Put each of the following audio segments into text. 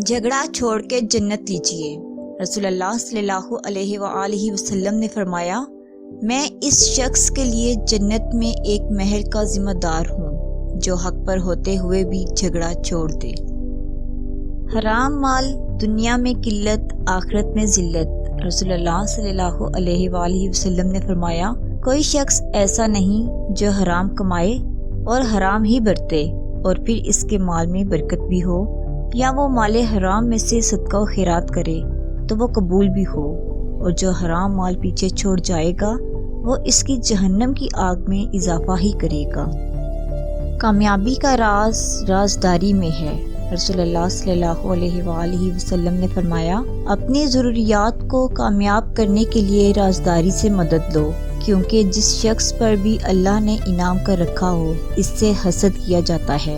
جھگڑا چھوڑ کے جنت لیجیے۔ رسول اللہ صلی اللہ علیہ وآلہ وسلم نے فرمایا، میں اس شخص کے لیے جنت میں ایک محل کا ذمہ دار ہوں جو حق پر ہوتے ہوئے بھی جھگڑا چھوڑ دے۔ حرام مال دنیا میں قلت، آخرت میں ذلت۔ رسول اللہ صلی اللہ علیہ وآلہ وسلم نے فرمایا، کوئی شخص ایسا نہیں جو حرام کمائے اور حرام ہی برتے اور پھر اس کے مال میں برکت بھی ہو، یا وہ مال حرام میں سے صدقہ و خیرات کرے تو وہ قبول بھی ہو، اور جو حرام مال پیچھے چھوڑ جائے گا وہ اس کی جہنم کی آگ میں اضافہ ہی کرے گا۔ کامیابی کا راز رازداری میں ہے۔ رسول اللہ صلی اللہ علیہ وآلہ وسلم نے فرمایا، اپنی ضروریات کو کامیاب کرنے کے لیے رازداری سے مدد لو، کیونکہ جس شخص پر بھی اللہ نے انعام کر رکھا ہو اس سے حسد کیا جاتا ہے۔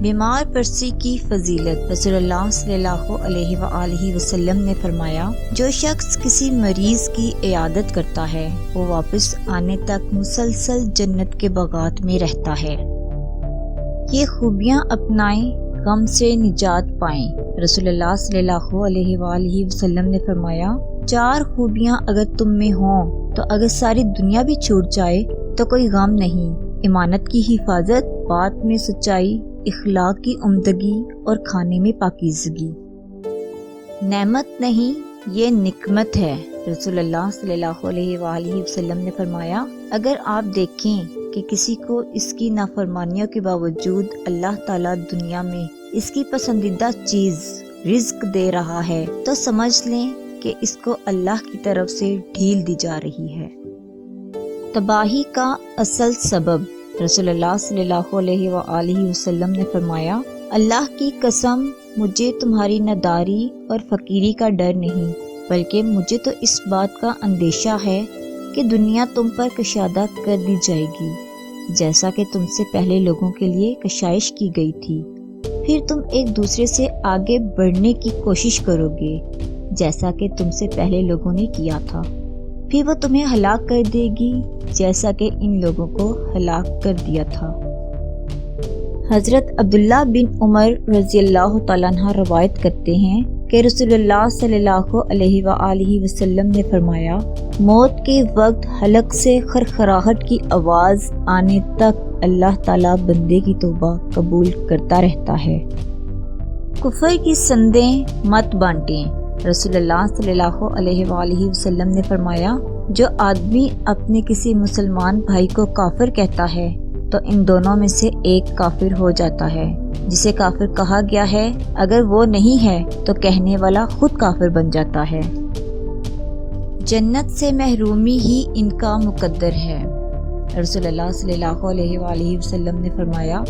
بیمار پرسی کی فضیلت۔ رسول اللہ صلی اللہ علیہ وآلہ وسلم نے فرمایا، جو شخص کسی مریض کی عیادت کرتا ہے وہ واپس آنے تک مسلسل جنت کے باغات میں رہتا ہے۔ یہ خوبیاں اپنائیں، غم سے نجات پائیں۔ رسول اللہ صلی اللہ علیہ وآلہ وسلم نے فرمایا، 4 خوبیاں اگر تم میں ہوں تو اگر ساری دنیا بھی چھوٹ جائے تو کوئی غم نہیں: امانت کی حفاظت، بات میں سچائی، اخلاق کی عمدگی اور کھانے میں پاکیزگی۔ نعمت نہیں، یہ نقمت ہے۔ رسول اللہ صلی اللہ علیہ وآلہ وسلم نے فرمایا، اگر آپ دیکھیں کہ کسی کو اس کی نافرمانیوں کے باوجود اللہ تعالیٰ دنیا میں اس کی پسندیدہ چیز رزق دے رہا ہے تو سمجھ لیں کہ اس کو اللہ کی طرف سے ڈھیل دی جا رہی ہے۔ تباہی کا اصل سبب۔ رسول اللہ صلی اللہ علیہ وآلہ وسلم نے فرمایا، اللہ کی قسم، مجھے تمہاری نداری اور فقیری کا ڈر نہیں، بلکہ مجھے تو اس بات کا اندیشہ ہے کہ دنیا تم پر کشادہ کر دی جائے گی، جیسا کہ تم سے پہلے لوگوں کے لیے کشائش کی گئی تھی۔ پھر تم ایک دوسرے سے آگے بڑھنے کی کوشش کرو گے، جیسا کہ تم سے پہلے لوگوں نے کیا تھا۔ پھر وہ تمہیں ہلاک کر دے گی، جیسا کہ ان لوگوں کو ہلاک کر دیا تھا۔ حضرت عبداللہ بن عمر رضی اللہ تعالیٰ عنہ روایت کرتے ہیں کہ رسول اللہ صلی اللہ علیہ وآلہ وسلم نے فرمایا، موت کے وقت حلق سے خرخراہٹ کی آواز آنے تک اللہ تعالیٰ بندے کی توبہ قبول کرتا رہتا ہے۔ کفر کی سندیں مت بانٹیں۔ رسول اللہ صلی اللہ علیہ وآلہ وسلم نے فرمایا، جو آدمی اپنے کسی مسلمان بھائی کو کافر کہتا ہے تو ان دونوں میں سے ایک کافر ہو جاتا ہے۔ جسے کافر کہا گیا ہے اگر وہ نہیں ہے تو کہنے والا خود کافر بن جاتا ہے۔ جنت سے محرومی ہی ان کا مقدر ہے۔ رسول اللہ صلی اللہ علیہ وآلہ وسلم نے فرمایا،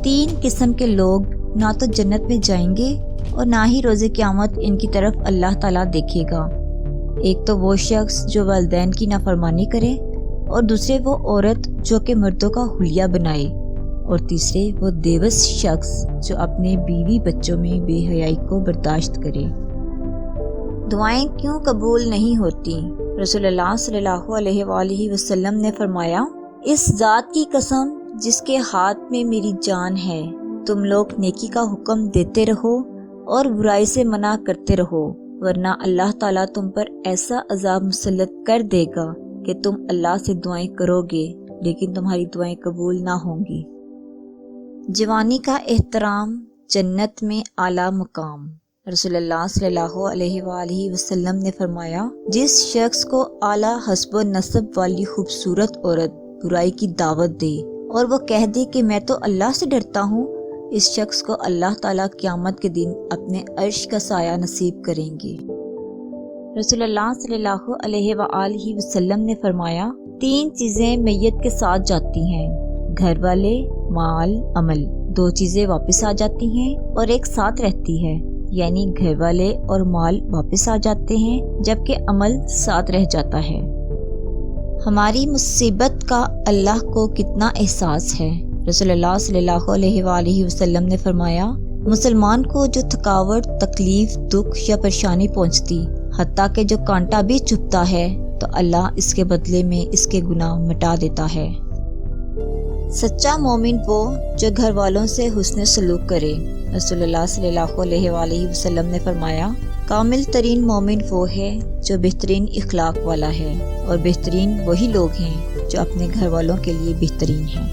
3 قسم کے لوگ نہ تو جنت میں جائیں گے اور نہ ہی روز قیامت ان کی طرف اللہ تعالیٰ دیکھے گا۔ ایک تو وہ شخص جو والدین کی نافرمانی کرے، اور دوسرے وہ عورت جو کہ مردوں کا حلیہ بنائے، اور تیسرے وہ دیوس شخص جو اپنے بیوی بچوں میں بے حیائی کو برداشت کرے۔ دعائیں کیوں قبول نہیں ہوتی؟ رسول اللہ صلی اللہ علیہ وآلہ وسلم نے فرمایا، اس ذات کی قسم جس کے ہاتھ میں میری جان ہے، تم لوگ نیکی کا حکم دیتے رہو اور برائی سے منع کرتے رہو، ورنہ اللہ تعالیٰ تم پر ایسا عذاب مسلط کر دے گا کہ تم اللہ سے دعائیں کرو گے لیکن تمہاری دعائیں قبول نہ ہوں گی۔ جوانی کا احترام، جنت میں اعلیٰ مقام۔ رسول اللہ صلی اللہ علیہ وآلہ وسلم نے فرمایا، جس شخص کو اعلیٰ حسب و نسب والی خوبصورت عورت برائی کی دعوت دے اور وہ کہہ دے کہ میں تو اللہ سے ڈرتا ہوں، اس شخص کو اللہ تعالیٰ قیامت کے دن اپنے عرش کا سایہ نصیب کریں گے۔ رسول اللہ صلی اللہ علیہ وآلہ وسلم نے فرمایا، 3 چیزیں میت کے ساتھ جاتی ہیں: گھر والے، مال، عمل۔ 2 چیزیں واپس آ جاتی ہیں اور ایک ساتھ رہتی ہے، یعنی گھر والے اور مال واپس آ جاتے ہیں جبکہ عمل ساتھ رہ جاتا ہے۔ ہماری مصیبت کا اللہ کو کتنا احساس ہے۔ رسول اللہ صلی اللہ علیہ وآلہ وسلم نے فرمایا، مسلمان کو جو تھکاوٹ، تکلیف، دکھ یا پریشانی پہنچتی، حتیٰ کہ جو کانٹا بھی چبھتا ہے، تو اللہ اس کے بدلے میں اس کے گناہ مٹا دیتا ہے۔ سچا مومن وہ جو گھر والوں سے حسن سلوک کرے۔ رسول اللہ صلی اللہ علیہ وآلہ وسلم نے فرمایا، کامل ترین مومن وہ ہے جو بہترین اخلاق والا ہے، اور بہترین وہی لوگ ہیں جو اپنے گھر والوں کے لیے بہترین ہیں۔